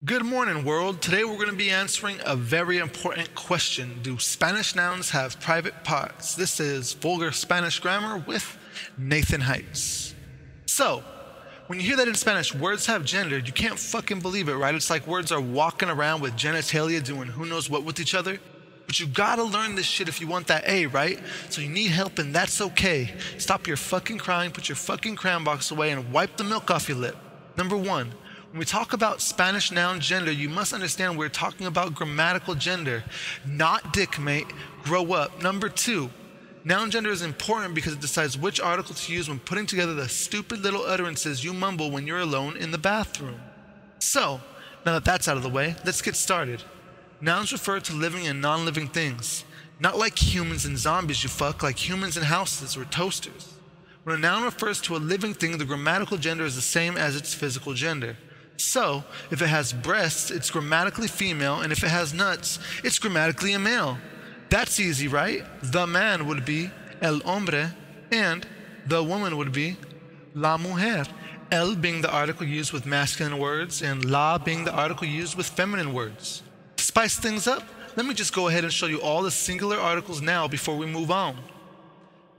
Good morning, world. Today we're going to be answering a very important question. Do Spanish nouns have private parts? This is Vulgar Spanish Grammar with Nathan Heightz. So, when you hear that in Spanish, words have gender, you can't fucking believe it, right? It's like words are walking around with genitalia doing who knows what with each other. But you gotta learn this shit if you want that A, right? So you need help and that's okay. Stop your fucking crying, put your fucking crayon box away, and wipe the milk off your lip. Number one. When we talk about Spanish noun gender, you must understand we're talking about grammatical gender, not dick mate, grow up. Number two, noun gender is important because it decides which article to use when putting together the stupid little utterances you mumble when you're alone in the bathroom. So, now that that's out of the way, let's get started. Nouns refer to living and non-living things. Not like humans and zombies, you fuck, like humans and houses or toasters. When a noun refers to a living thing, the grammatical gender is the same as its physical gender. So, if it has breasts, it's grammatically female, and if it has nuts, it's grammatically a male. That's easy, right? The man would be el hombre, and the woman would be la mujer. El being the article used with masculine words, and la being the article used with feminine words. To spice things up, let me just go ahead and show you all the singular articles now before we move on.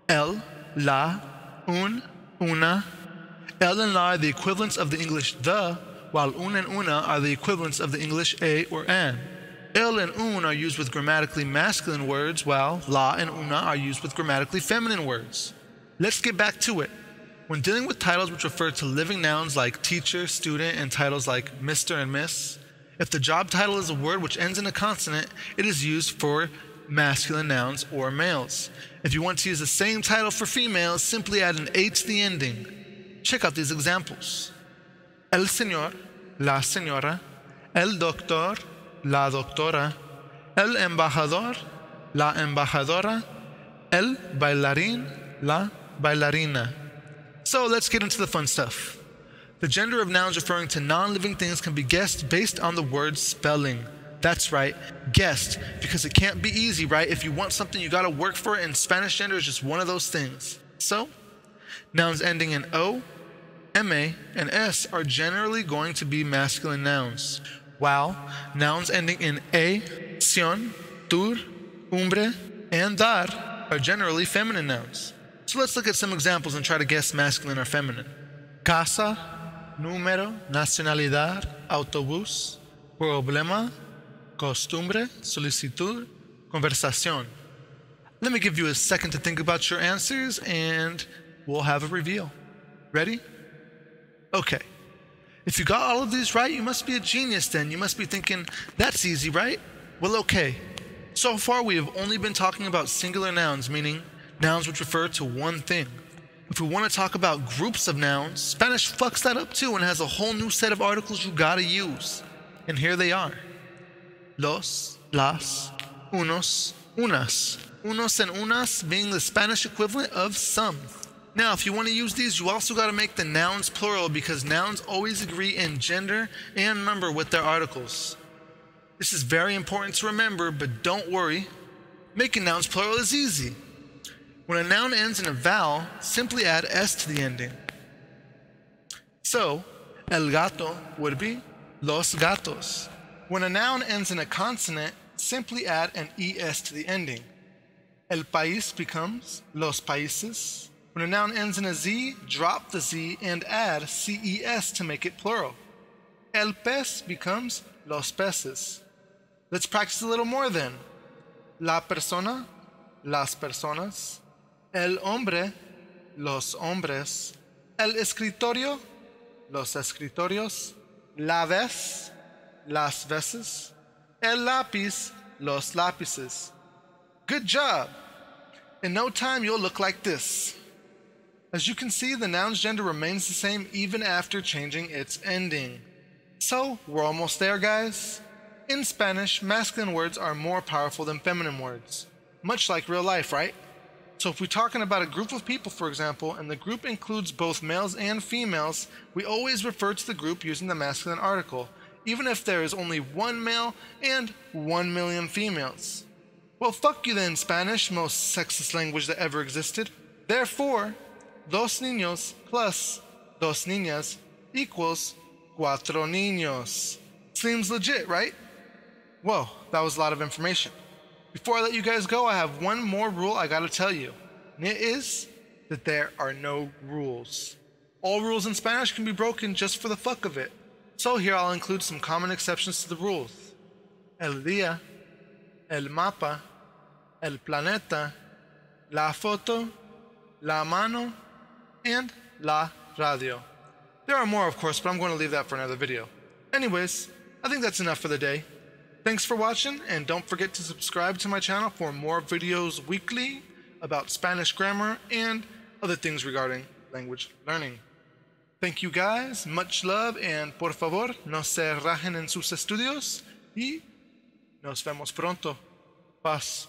El, la, un, una. El and la are the equivalents of the English the, while un and una are the equivalents of the English a or an. El and un are used with grammatically masculine words, while la and una are used with grammatically feminine words. Let's get back to it. When dealing with titles which refer to living nouns like teacher, student, and titles like Mr. and Miss, if the job title is a word which ends in a consonant, it is used for masculine nouns or males. If you want to use the same title for females, simply add an A to the ending. Check out these examples. El señor, la señora, el doctor, la doctora, el embajador, la embajadora, el bailarín, la bailarina. So let's get into the fun stuff. The gender of nouns referring to non-living things can be guessed based on the word's spelling. That's right, guessed, because it can't be easy, right? If you want something, you gotta work for it, and Spanish gender is just one of those things. So, nouns ending in O, MA, and S are generally going to be masculine nouns, while nouns ending in A, sion, tur, umbre, and dar are generally feminine nouns. So let's look at some examples and try to guess masculine or feminine. Casa, número, nacionalidad, autobús, problema, costumbre, solicitud, conversación. Let me give you a second to think about your answers and we'll have a reveal. Ready? Okay. If you got all of these right, you must be a genius then. You must be thinking, that's easy, right? Well, okay. So far, we have only been talking about singular nouns, meaning nouns which refer to one thing. If we want to talk about groups of nouns, Spanish fucks that up too and has a whole new set of articles you gotta use. And here they are. Los, las, unos, unas. Unos and unas being the Spanish equivalent of some. Now, if you want to use these, you also got to make the nouns plural because nouns always agree in gender and number with their articles. This is very important to remember, but don't worry. Making nouns plural is easy. When a noun ends in a vowel, simply add S to the ending. So, el gato would be los gatos. When a noun ends in a consonant, simply add an ES to the ending. El país becomes los países. When a noun ends in a Z, drop the Z and add CES to make it plural. El pez becomes los peces. Let's practice a little more then. La persona, las personas. El hombre, los hombres. El escritorio, los escritorios. La vez, las veces. El lápiz, los lápices. Good job! In no time, you'll look like this. As you can see, the noun's gender remains the same even after changing its ending. So, we're almost there, guys. In Spanish, masculine words are more powerful than feminine words. Much like real life, right? So if we're talking about a group of people, for example, and the group includes both males and females, we always refer to the group using the masculine article, even if there is only one male and 1 million females. Well, fuck you then, Spanish, most sexist language that ever existed. Therefore, dos niños plus dos niñas equals cuatro niños. Seems legit, right? Whoa, that was a lot of information. Before I let you guys go, I have one more rule I gotta tell you. And it is that there are no rules. All rules in Spanish can be broken just for the fuck of it. So here I'll include some common exceptions to the rules. El día, el mapa, el planeta, la foto, la mano, and la radio. There are more, of course, but I'm going to leave that for another video. Anyways, I think that's enough for the day. Thanks for watching, and don't forget to subscribe to my channel for more videos weekly about Spanish grammar and other things regarding language learning. Thank you guys, much love, and por favor, no se rajen en sus estudios, y nos vemos pronto. Paz.